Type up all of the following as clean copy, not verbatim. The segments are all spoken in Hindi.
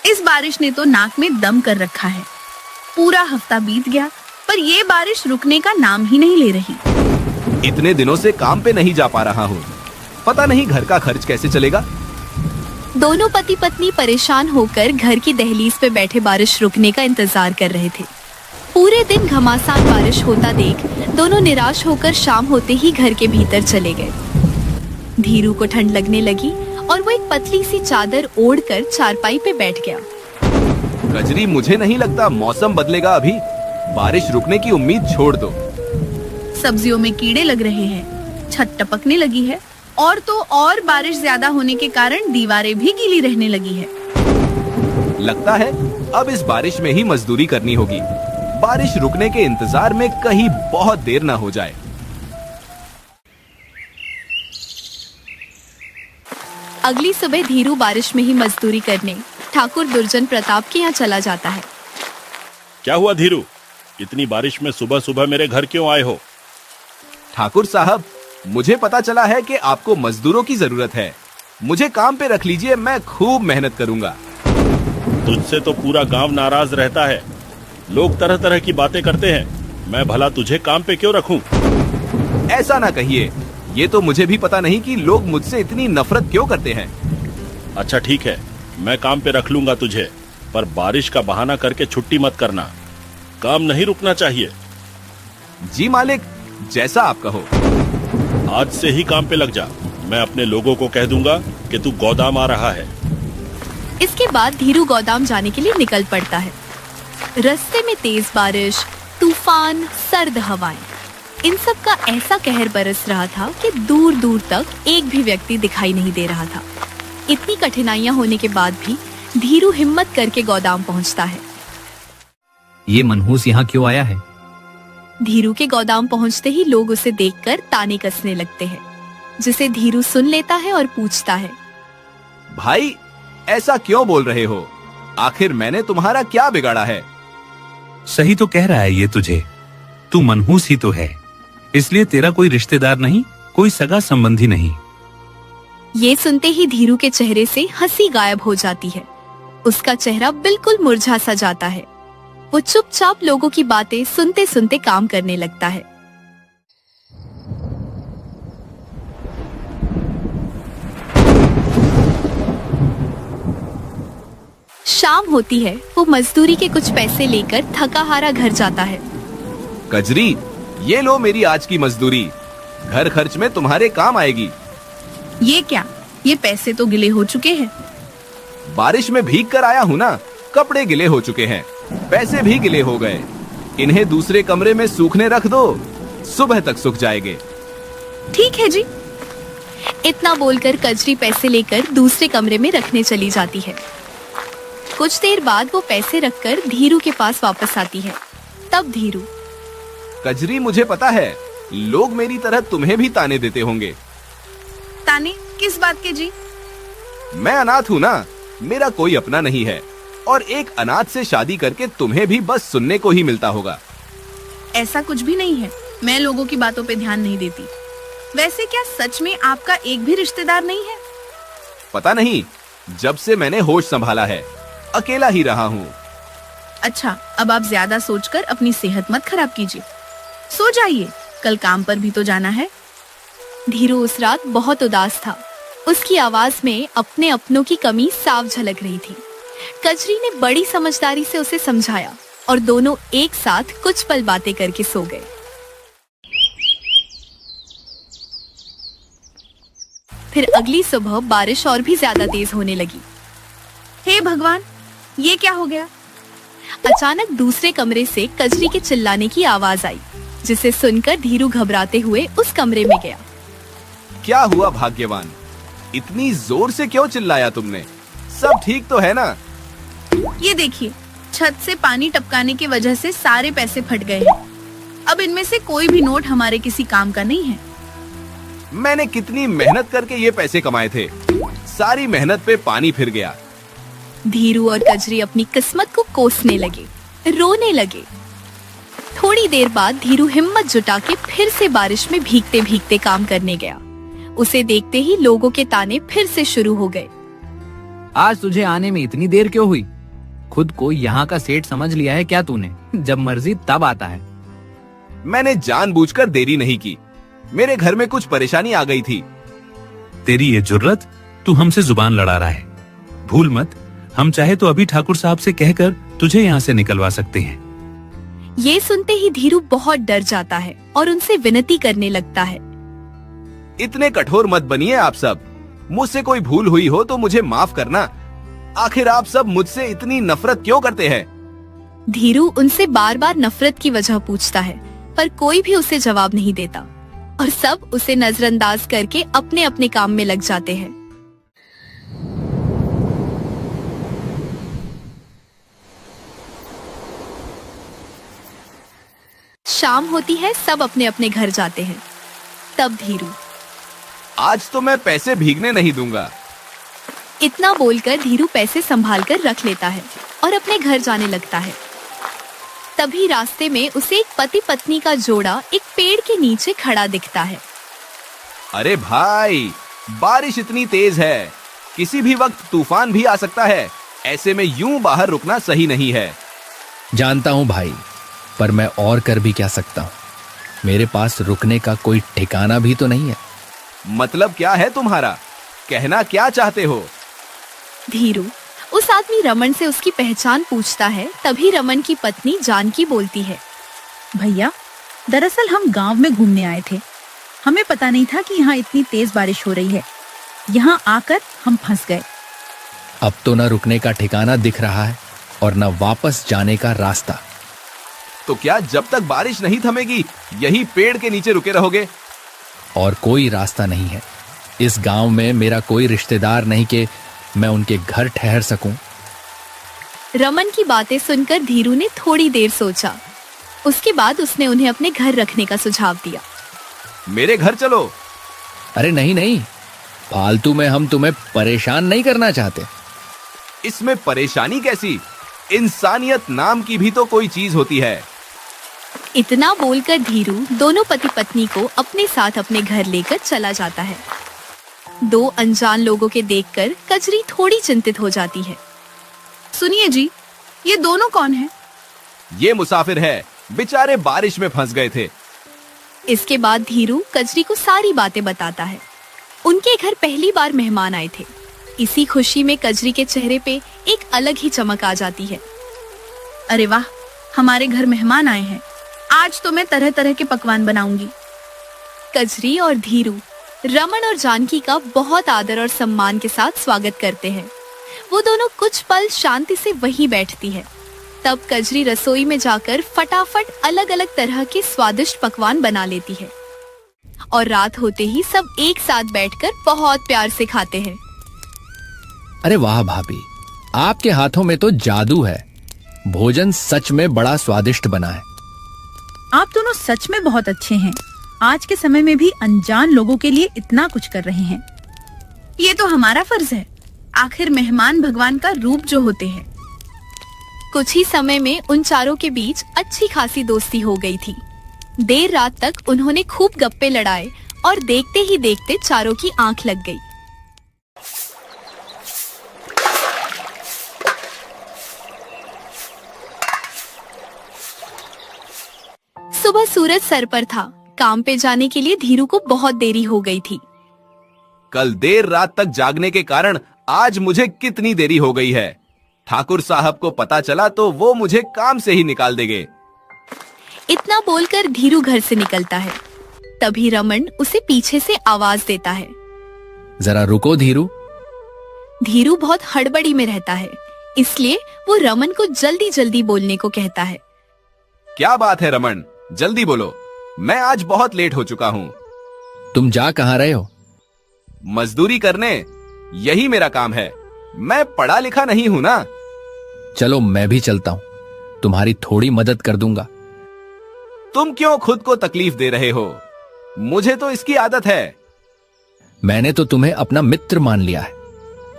इस बारिश ने तो नाक में दम कर रखा है। पूरा हफ्ता बीत गया पर ये बारिश रुकने का नाम ही नहीं ले रही। इतने दिनों से काम पे नहीं जा पा रहा हूँ, पता नहीं घर का खर्च कैसे चलेगा। दोनों पति पत्नी परेशान होकर घर की दहलीज पे बैठे बारिश रुकने का इंतजार कर रहे थे। पूरे दिन घमासान बारिश होता देख दोनों निराश होकर शाम होते ही घर के भीतर चले गए। धीरू को ठंड लगने लगी और वो एक पतली सी चादर ओढ़कर चारपाई पे बैठ गया। कजरी, मुझे नहीं लगता मौसम बदलेगा अभी। बारिश रुकने की उम्मीद छोड़ दो। सब्जियों में कीड़े लग रहे हैं, छत टपकने लगी है और तो और बारिश ज्यादा होने के कारण दीवारें भी गीली रहने लगी है। लगता है अब इस बारिश में ही मजदूरी करनी होगी। बारिश रुकने के इंतजार में कहीं बहुत देर न हो जाए। अगली सुबह धीरू बारिश में ही मजदूरी करने ठाकुर दुर्जन प्रताप के यहाँ चला जाता है। क्या हुआ धीरू, इतनी बारिश में सुबह सुबह मेरे घर क्यों आए हो? ठाकुर साहब, मुझे पता चला है कि आपको मजदूरों की जरूरत है। मुझे काम पे रख लीजिए, मैं खूब मेहनत करूंगा। तुझसे तो पूरा गांव नाराज रहता है। लोग तरह तरह की बातें करते हैं, मैं भला तुझे काम पे क्यों रखूं? ऐसा ना कहिए, ये तो मुझे भी पता नहीं कि लोग मुझसे इतनी नफरत क्यों करते हैं। अच्छा ठीक है, मैं काम पे रख लूंगा तुझे, पर बारिश का बहाना करके छुट्टी मत करना। काम नहीं रुकना चाहिए। जी मालिक, जैसा आप कहो। आज से ही काम पे लग जा। मैं अपने लोगों को कह दूंगा कि तू गोदाम आ रहा है। इसके बाद धीरू गोदाम जाने के लिए निकल पड़ता है। रास्ते में तेज बारिश, तूफान, सर्द हवाएं, इन सब का ऐसा कहर बरस रहा था कि दूर दूर तक एक भी व्यक्ति दिखाई नहीं दे रहा था। इतनी कठिनाइयां होने के बाद भी धीरू हिम्मत करके गोदाम पहुंचता है। ये मनहूस यहाँ क्यों आया है? धीरू के गोदाम पहुंचते ही लोग उसे देखकर ताने कसने लगते हैं, जिसे धीरू सुन लेता है और पूछता है, भाई ऐसा क्यों बोल रहे हो? आखिर मैंने तुम्हारा क्या बिगाड़ा है? सही तो कह रहा है ये तुझे। तू मनहूस ही तो है, इसलिए तेरा कोई रिश्तेदार नहीं, कोई सगा संबंधी नहीं। ये सुनते ही धीरू के चेहरे से हंसी गायब हो जाती है। उसका चेहरा बिल्कुल मुरझा सा जाता है। वो चुपचाप लोगों की बातें सुनते सुनते काम करने लगता है। शाम होती है। वो मजदूरी के कुछ पैसे लेकर थका हारा घर जाता है। कजरी, ये लो मेरी आज की मजदूरी, घर खर्च में तुम्हारे काम आएगी। ये क्या? ये पैसे तो गिले हो चुके हैं। बारिश में भीग कर आया हूँ ना, कपड़े गिले हो चुके हैं, पैसे भी गिले हो गए। इन्हें दूसरे कमरे में सूखने रख दो, सुबह तक सूख जाएंगे। ठीक है जी। इतना बोलकर कजरी पैसे लेकर दूसरे कमरे में रखने चली जाती है। कुछ देर बाद वो पैसे रखकर धीरू के पास वापस आती है। तब धीरू, कजरी, मुझे पता है लोग मेरी तरह तुम्हें भी ताने देते होंगे। ताने किस बात के जी? मैं अनाथ हूँ ना, मेरा कोई अपना नहीं है, और एक अनाथ से शादी करके तुम्हें भी बस सुनने को ही मिलता होगा। ऐसा कुछ भी नहीं है, मैं लोगों की बातों पे ध्यान नहीं देती। वैसे क्या सच में आपका एक भी रिश्तेदार नहीं है? पता नहीं, जब से मैंने होश संभाला है अकेला ही रहा हूँ। अच्छा, अब आप ज्यादा सोचकर अपनी सेहत मत खराब कीजिए, सो जाइए, कल काम पर भी तो जाना है। धीरू उस रात बहुत उदास था। उसकी आवाज में अपने अपनों की कमी साफ झलक रही थी। कजरी ने बड़ी समझदारी से उसे समझाया और दोनों एक साथ कुछ पल बातें करके सो गए। फिर अगली सुबह बारिश और भी ज्यादा तेज होने लगी। हे भगवान, ये क्या हो गया? अचानक दूसरे कमरे से कजरी के चिल्लाने की आवाज आई, जिसे सुनकर धीरू घबराते हुए उस कमरे में गया। क्या हुआ भाग्यवान, इतनी जोर से क्यों चिल्लाया तुमने? सब ठीक तो है ना? ये देखिए, छत से पानी टपकाने की वजह से सारे पैसे फट गए हैं। अब इनमें से कोई भी नोट हमारे किसी काम का नहीं है। मैंने कितनी मेहनत करके ये पैसे कमाए थे, सारी मेहनत पे पानी फिर गया। धीरू और कजरी अपनी किस्मत को कोसने लगे, रोने लगे। थोड़ी देर बाद धीरू हिम्मत जुटा के फिर से बारिश में भीगते भीगते काम करने गया। उसे देखते ही लोगों के ताने फिर से शुरू हो गए। आज तुझे आने में इतनी देर क्यों हुई? खुद को यहाँ का सेठ समझ लिया है क्या तूने? जब मर्जी तब आता है। मैंने जानबूझकर देरी नहीं की, मेरे घर में कुछ परेशानी आ गई थी। तेरी ये जुर्रत, तू हमसे जुबान लड़ा रहा है। भूल मत, हम चाहे तो अभी ठाकुर साहब से कहकर तुझे यहाँ से निकलवा सकते हैं। ये सुनते ही धीरू बहुत डर जाता है और उनसे विनती करने लगता है। इतने कठोर मत बनिए आप सब। मुझसे कोई भूल हुई हो तो मुझे माफ करना। आखिर आप सब मुझसे इतनी नफरत क्यों करते हैं? धीरू उनसे बार बार नफरत की वजह पूछता है, पर कोई भी उसे जवाब नहीं देता और सब उसे नजरअंदाज करके अपने अपने काम में लग जाते हैं। शाम होती है, सब अपने अपने घर जाते हैं। तब धीरू, आज तो मैं पैसे भीगने नहीं दूंगा। इतना बोलकर धीरू पैसे संभाल कर रख लेता है और अपने घर जाने लगता है। तभी रास्ते में उसे एक पति पत्नी का जोड़ा एक पेड़ के नीचे खड़ा दिखता है। अरे भाई, बारिश इतनी तेज है, किसी भी वक्त तूफान भी आ सकता है। ऐसे में यूं बाहर रुकना सही नहीं है। जानता हूं भाई, पर मैं और कर भी क्या सकता हूं? मेरे पास रुकने का कोई ठिकाना भी तो नहीं है। मतलब क्या है तुम्हारा? कहना क्या चाहते हो? धीरू उस आदमी रमन से उसकी पहचान पूछता है। तभी रमन की पत्नी जानकी बोलती है, भैया, दरअसल हम गांव में घूमने आए थे। हमें पता नहीं था कि यहाँ इतनी तेज बारिश हो रही है। यहाँ आकर हम फंस गए। अब तो न रुकने का ठिकाना दिख रहा है और न वापस जाने का रास्ता। तो क्या जब तक बारिश नहीं थमेगी यही पेड़ के नीचे रुके रहोगे? और कोई रास्ता नहीं है। इस गांव में मेरा कोई रिश्तेदार नहीं कि मैं उनके घर ठहर सकूं। रमन की बातें सुनकर धीरू ने थोड़ी देर सोचा। उसके बाद उसने उन्हें अपने घर रखने का सुझाव दिया। मेरे घर चलो। अरे नहीं नहीं, फालतू में हम तुम्हें परेशान नहीं करना चाहते। इसमें परेशानी कैसी? इंसानियत नाम की भी तो कोई चीज होती है। इतना बोलकर धीरू दोनों पति पत्नी को अपने साथ अपने घर लेकर चला जाता है। दो अनजान लोगों के देखकर कजरी थोड़ी चिंतित हो जाती है। सुनिए जी, ये दोनों कौन हैं? ये मुसाफिर है, बेचारे बारिश में फंस गए थे। इसके बाद धीरू कजरी को सारी बातें बताता है। उनके घर पहली बार मेहमान आए थे। इसी खुशी में कजरी के चेहरे पे एक अलग ही चमक आ जाती है। अरे वाह, हमारे घर मेहमान आए हैं। आज तो मैं तरह तरह के पकवान बनाऊंगी। कजरी और धीरू रमन और जानकी का बहुत आदर और सम्मान के साथ स्वागत करते हैं। वो दोनों कुछ पल शांति से वहीं बैठती है। तब कजरी रसोई में जाकर फटाफट अलग अलग तरह के स्वादिष्ट पकवान बना लेती है और रात होते ही सब एक साथ बैठकर बहुत प्यार से खाते हैं। अरे वाह भाभी, आपके हाथों में तो जादू है। भोजन सच में बड़ा स्वादिष्ट बना है। आप दोनों सच में बहुत अच्छे हैं। आज के समय में भी अनजान लोगों के लिए इतना कुछ कर रहे हैं। ये तो हमारा फर्ज है। आखिर मेहमान भगवान का रूप जो होते हैं। कुछ ही समय में उन चारों के बीच अच्छी खासी दोस्ती हो गई थी। देर रात तक उन्होंने खूब गप्पे लड़ाए और देखते ही देखते चारों की आंख लग गई। सुबह सूरज सर पर था। काम पे जाने के लिए धीरू को बहुत देरी हो गई थी। कल देर रात तक जागने के कारण आज मुझे कितनी देरी हो गई है। ठाकुर साहब को पता चला तो वो मुझे काम से ही निकाल देंगे। इतना बोलकर धीरू घर से निकलता है। तभी रमन उसे पीछे से आवाज देता है, जरा रुको धीरू। धीरू बहुत हड़बड़ी में रहता है, इसलिए वो रमन को जल्दी जल्दी बोलने को कहता है। क्या बात है रमन, जल्दी बोलो, मैं आज बहुत लेट हो चुका हूँ। तुम जा कहाँ रहे हो? मजदूरी करने, यही मेरा काम है। मैं पढ़ा लिखा नहीं हूँ ना। चलो मैं भी चलता हूँ, तुम्हारी थोड़ी मदद कर दूंगा। तुम क्यों खुद को तकलीफ दे रहे हो? मुझे तो इसकी आदत है। मैंने तो तुम्हें अपना मित्र मान लिया है।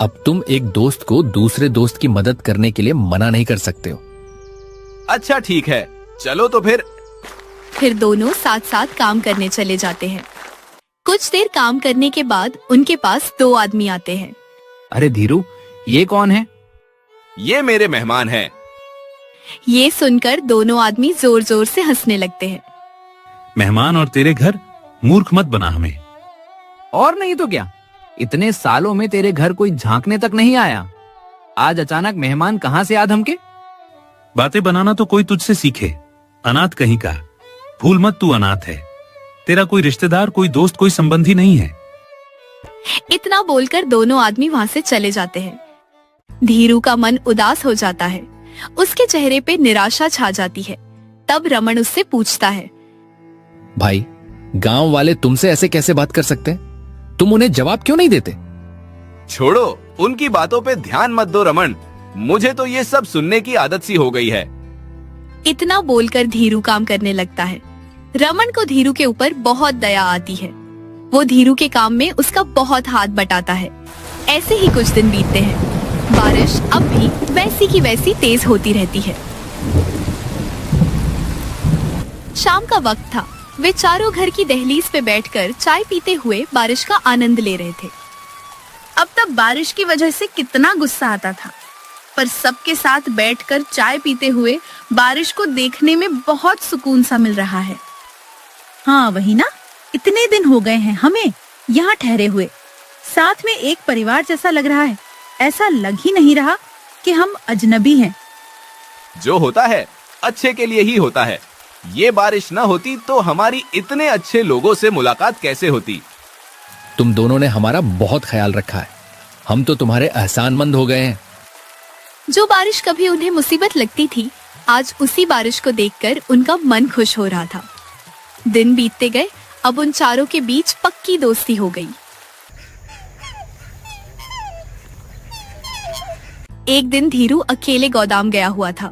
अब तुम एक दोस्त को दूसरे दोस्त की मदद करने के लिए मना नहीं कर सकते हो। अच्छा ठीक है, चलो तो फिर दोनों साथ साथ काम करने चले जाते हैं। कुछ देर काम करने के बाद उनके पास दो आदमी आते हैं। अरे धीरू, ये कौन है? ये मेरे मेहमान हैं। ये सुनकर दोनों आदमी जोर जोर से हंसने लगते हैं। मेहमान और तेरे घर, मूर्ख मत बना हमें। और नहीं तो क्या, इतने सालों में तेरे घर कोई झांकने तक नहीं आया, आज अचानक मेहमान कहाँ से आ धमके। बातें बनाना तो कोई तुझसे सीखे, अनाथ कहीं का। भूल मत तू अनाथ है, तेरा कोई रिश्तेदार, कोई दोस्त, कोई संबंधी नहीं है। इतना बोलकर दोनों आदमी वहां से चले जाते हैं। धीरू का मन उदास हो जाता है, उसके चेहरे पे निराशा छा जाती है। तब रमन उससे पूछता है, भाई, गांव वाले तुमसे ऐसे कैसे बात कर सकते हैं? तुम उन्हें जवाब क्यों नहीं देते? छोड़ो, उनकी बातों पे ध्यान मत दो रमन, मुझे तो ये सब सुनने की आदत सी हो गई है। इतना बोलकर धीरू काम करने लगता है। रमन को धीरू के ऊपर बहुत दया आती है। वो धीरू के काम में उसका बहुत हाथ बटाता है। ऐसे ही कुछ दिन बीतते हैं। बारिश अब भी वैसी की वैसी तेज होती रहती है। शाम का वक्त था। वे चारों घर की दहलीज पे बैठकर चाय पीते हुए बारिश का आनंद ले रहे थे। अब तक बारिश की वजह से कितना गुस्सा आता था, पर सबके साथ बैठकर चाय पीते हुए बारिश को देखने में बहुत सुकून सा मिल रहा है। हाँ वही ना, इतने दिन हो गए हैं हमें यहाँ ठहरे हुए, साथ में एक परिवार जैसा लग रहा है। ऐसा लग ही नहीं रहा कि हम अजनबी हैं। जो होता है अच्छे के लिए ही होता है। ये बारिश न होती तो हमारी इतने अच्छे लोगों से मुलाकात कैसे होती। तुम दोनों ने हमारा बहुत ख्याल रखा है, हम तो तुम्हारे एहसानमंद हो गए हैं। जो बारिश कभी उन्हें मुसीबत लगती थी, आज उसी बारिश को देखकर उनका मन खुश हो रहा था। दिन बीतते गए, अब उन चारों के बीच पक्की दोस्ती हो गई। एक दिन धीरू अकेले गोदाम गया हुआ था।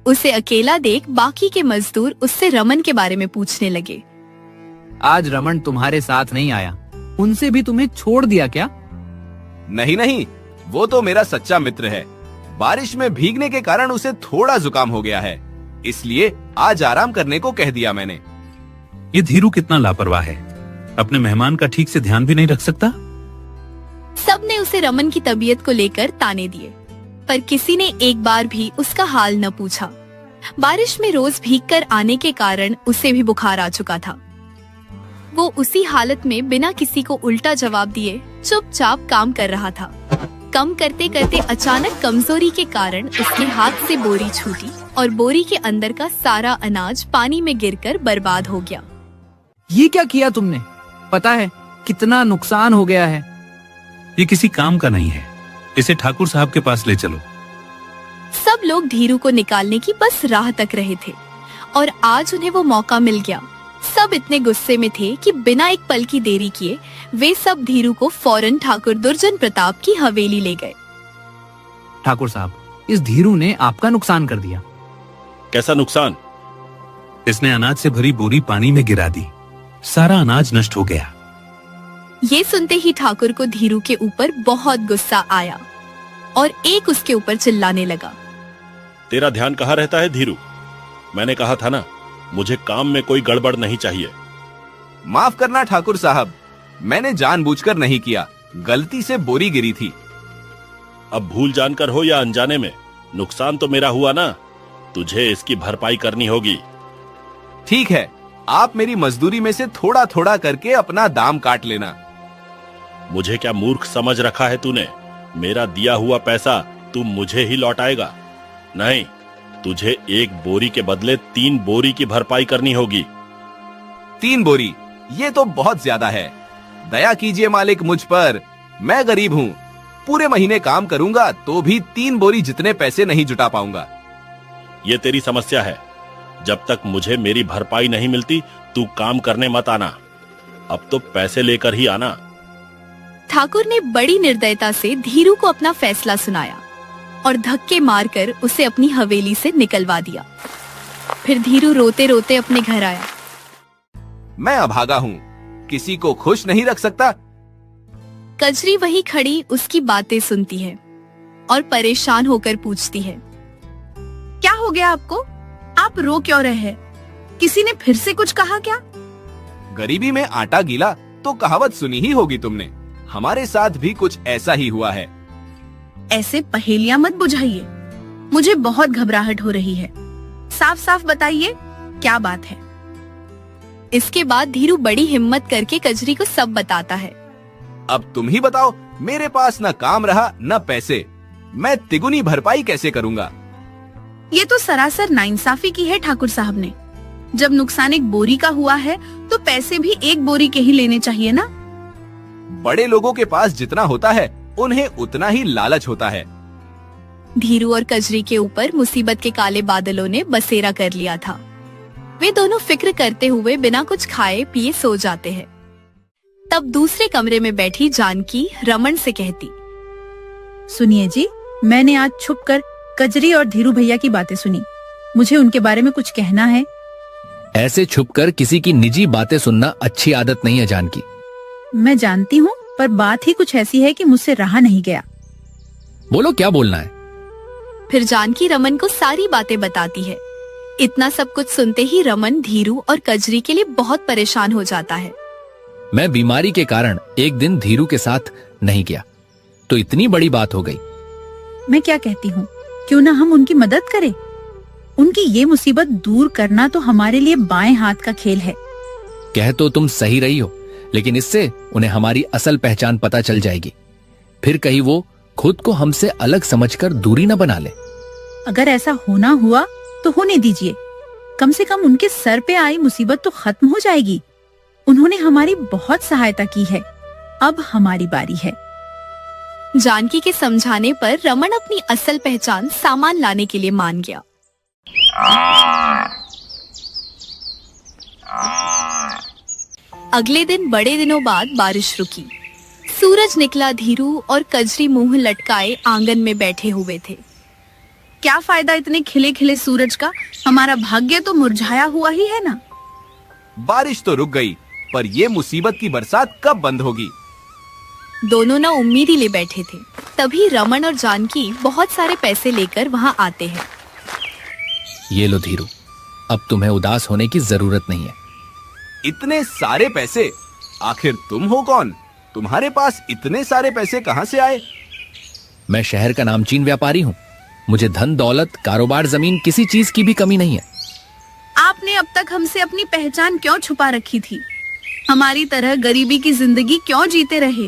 उसे अकेला देख बाकी के मजदूर उससे रमन के बारे में पूछने लगे। आज रमन तुम्हारे साथ नहीं आया, उनसे भी तुम्हें छोड़ दिया क्या? नहीं नहीं, वो तो मेरा सच्चा मित्र है। बारिश में भीगने के कारण उसे थोड़ा जुकाम हो गया है, इसलिए आज आराम करने को कह दिया मैंने। ये धीरू कितना लापरवाह है, अपने मेहमान का ठीक से ध्यान भी नहीं रख सकता। सबने उसे रमन की तबीयत को लेकर ताने दिए, पर किसी ने एक बार भी उसका हाल न पूछा। बारिश में रोज भीगकर आने के कारण उसे भी बुखार आ चुका था। वो उसी हालत में बिना किसी को उल्टा जवाब दिए चुपचाप काम कर रहा था। कम करते करते अचानक कमजोरी के कारण उसके हाथ से बोरी छूटी और बोरी के अंदर का सारा अनाज पानी में गिरकर बर्बाद हो गया। ये क्या किया तुमने? पता है कितना नुकसान हो गया है। ये किसी काम का नहीं है, इसे ठाकुर साहब के पास ले चलो। सब लोग धीरू को निकालने की बस राह तक रहे थे और आज उन्हें वो मौका मिल गया। सब इतने गुस्से में थे कि बिना एक पल की देरी किए वे सब धीरू को फौरन ठाकुर दुर्जन प्रताप की हवेली ले गए। ठाकुर साहब, इस धीरू ने आपका नुकसान कर दिया। कैसा नुकसान? इसने अनाज से भरी बोरी पानी में गिरा दी, सारा अनाज नष्ट हो गया। ये सुनते ही ठाकुर को धीरू के ऊपर बहुत गुस्सा आया और एक उसके ऊपर चिल्लाने लगा। तेरा ध्यान कहाँ रहता है धीरू? मैंने कहा था ना, मुझे काम में कोई गड़बड़ नहीं चाहिए। माफ करना ठाकुर साहब, मैंने जानबूझकर नहीं किया, गलती से बोरी गिरी थी। अब भूल जानकर हो या अनजाने में, नुकसान तो मेरा हुआ ना, तुझे इसकी भरपाई करनी होगी। ठीक है, आप मेरी मजदूरी में से थोड़ा थोड़ा करके अपना दाम काट लेना। मुझे क्या मूर्ख समझ रखा है तूने? मेरा दिया हुआ पैसा तू मुझे ही लौटाएगा? नहीं, तुझे एक बोरी के बदले 3 बोरी की भरपाई करनी होगी। 3 बोरी? ये तो बहुत ज्यादा है। दया कीजिए मालिक मुझ पर, मैं गरीब हूँ। पूरे महीने काम करूंगा तो भी 3 बोरी जितने पैसे नहीं जुटा पाऊंगा। ये तेरी समस्या है। जब तक मुझे मेरी भरपाई नहीं मिलती तू काम करने मत आना। अब तो पैसे लेकर ही आना। ठाकुर ने बड़ी निर्दयता से धीरू को अपना फैसला सुनाया और धक्के मारकर उसे अपनी हवेली से निकलवा दिया। फिर धीरू रोते रोते अपने घर आया। मैं अभागा हूँ, किसी को खुश नहीं रख सकता। कजरी वही खड़ी उसकी बातें सुनती है और परेशान होकर पूछती है, क्या हो गया आपको? आप रो क्यों रहे हैं? किसी ने फिर से कुछ कहा क्या? गरीबी में आटा गीला तो कहावत सुनी ही होगी तुमने। हमारे साथ भी कुछ ऐसा ही हुआ है। ऐसे पहेलियां मत बुझाइए, मुझे बहुत घबराहट हो रही है। साफ साफ बताइए क्या बात है। इसके बाद धीरू बड़ी हिम्मत करके कजरी को सब बताता है। अब तुम ही बताओ, मेरे पास न काम रहा न पैसे, मैं तिगुनी भरपाई कैसे करूंगा? ये तो सरासर नाइंसाफी की है ठाकुर साहब ने। जब नुकसान एक बोरी का हुआ है तो पैसे भी एक बोरी के ही लेने चाहिए ना। बड़े लोगों के पास जितना होता है उन्हें उतना ही लालच होता है। धीरू और कजरी के ऊपर मुसीबत के काले बादलों ने बसेरा कर लिया था। वे दोनों फिक्र करते हुए बिना कुछ खाए पिए सो जाते हैं। तब दूसरे कमरे में बैठी जानकी रमन से कहती, सुनिए जी, मैंने आज छुपकर कजरी और धीरू भैया की बातें सुनी। मुझे उनके बारे में कुछ कहना है। ऐसे छुपकर किसी की निजी बातें सुनना अच्छी आदत नहीं है जानकी। मैं जानती हूँ, पर बात ही कुछ ऐसी है कि मुझसे रहा नहीं गया। बोलो, क्या बोलना है? फिर जानकी रमन को सारी बातें बताती है। इतना सब कुछ सुनते ही रमन धीरू और कजरी के लिए बहुत परेशान हो जाता है। मैं बीमारी के कारण एक दिन धीरू के साथ नहीं गया तो इतनी बड़ी बात हो गई। मैं क्या कहती हूँ, क्यों ना हम उनकी मदद करें। उनकी ये मुसीबत दूर करना तो हमारे लिए बाएं हाथ का खेल है। कह तो तुम सही रही हो, लेकिन इससे उन्हें हमारी असल पहचान पता चल जाएगी। फिर कहीं वो खुद को हमसे अलग समझकर दूरी न बना ले। अगर ऐसा होना हुआ तो होने दीजिए। कम से कम उनके सर पे आई मुसीबत तो खत्म हो जाएगी। उन्होंने हमारी बहुत सहायता की है, अब हमारी बारी है। जानकी के समझाने पर रमन अपनी असल पहचान सामान लाने के लिए मान गया। अगले दिन बड़े दिनों बाद बारिश रुकी। सूरज निकला। धीरू और कजरी मुंह लटकाए आंगन में बैठे हुए थे। क्या फायदा इतने खिले खिले सूरज का, हमारा भाग्य तो मुरझाया हुआ ही है ना। बारिश तो रुक गई, पर ये मुसीबत की बरसात कब बंद होगी? दोनों ना उम्मीद ही ले बैठे थे। तभी रमन और जानकी बहुत सारे पैसे लेकर वहाँ आते हैं। ये लो धीरू, अब तुम्हें उदास होने की जरूरत नहीं है। इतने सारे पैसे? आखिर तुम हो कौन? तुम्हारे पास इतने सारे पैसे कहाँ से आए? मैं शहर का नामचीन व्यापारी हूँ। मुझे धन दौलत, कारोबार, जमीन, किसी चीज की भी कमी नहीं है। आपने अब तक हमसे अपनी पहचान क्यों छुपा रखी थी? हमारी तरह गरीबी की जिंदगी क्यों जीते रहे?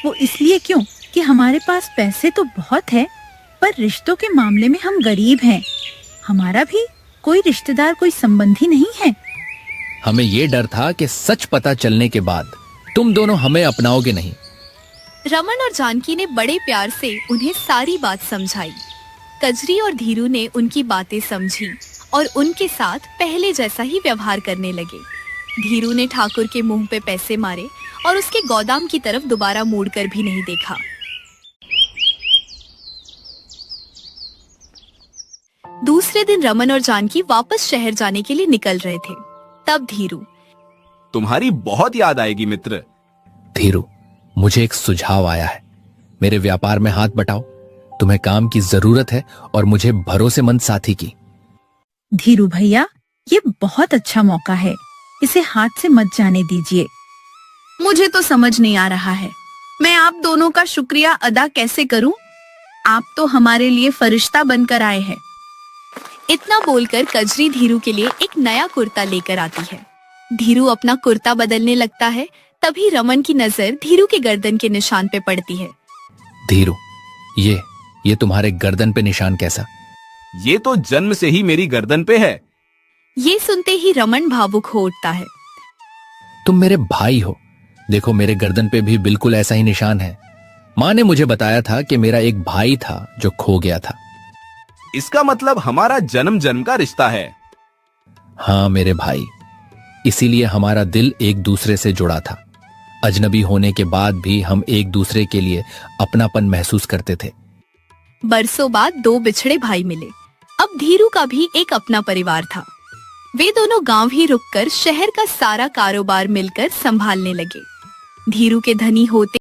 वो इसलिए क्यों कि हमारे पास पैसे तो बहुत है, पर रिश्तों के मामले में हम गरीब हैं। हमारा भी कोई रिश्तेदार, कोई संबंधी नहीं है। हमें ये डर था कि सच पता चलने के बाद तुम दोनों हमें अपनाओगे नहीं। रमन और जानकी ने बड़े प्यार से उन्हें सारी बात समझाई। कजरी और धीरू ने उनकी बातें समझी और उनके साथ पहले जैसा ही व्यवहार करने लगे। धीरू ने ठाकुर के मुंह पे पैसे मारे और उसके गोदाम की तरफ दोबारा मुड़कर भी नहीं देखा। दूसरे दिन रमन और जानकी वापस शहर जाने के लिए निकल रहे थे। तब धीरू, तुम्हारी बहुत याद आएगी मित्र। धीरू, मुझे एक सुझाव आया है। मेरे व्यापार में हाथ बटाओ। तुम्हें काम की जरूरत है और मुझे भरोसेमंद साथी की। धीरू भैया, ये बहुत अच्छा मौका है, इसे हाथ से मत जाने दीजिए। मुझे तो समझ नहीं आ रहा है, मैं आप दोनों का शुक्रिया अदा कैसे करूं? आप तो हमारे लिए फरिश्ता बनकर आए हैं। इतना बोलकर कजरी धीरू के लिए एक नया कुर्ता लेकर आती है। धीरू अपना कुर्ता बदलने लगता है। तभी रमन की नजर धीरू के गर्दन के निशान पे पड़ती है। धीरू, ये तुम्हारे गर्दन पे निशान कैसा? ये तो जन्म से ही मेरी गर्दन पे है। ये सुनते ही रमन भावुक हो उठता है। तुम मेरे भाई हो। देखो, मेरे गर्दन पे भी बिल्कुल ऐसा ही निशान है। माँ ने मुझे बताया था कि मेरा एक भाई था जो खो गया था। इसका मतलब हमारा जन्म जन्म का रिश्ता है। हाँ मेरे भाई, इसीलिए हमारा दिल एक दूसरे से जुड़ा था। अजनबी होने के बाद भी हम एक दूसरे के लिए अपनापन महसूस करते थे। बरसों बाद दो बिछड़े भाई मिले। अब धीरू का भी एक अपना परिवार था। वे दोनों गांव ही रुककर शहर का सारा कारोबार मिलकर संभालने लगे। धीरू के धनी होते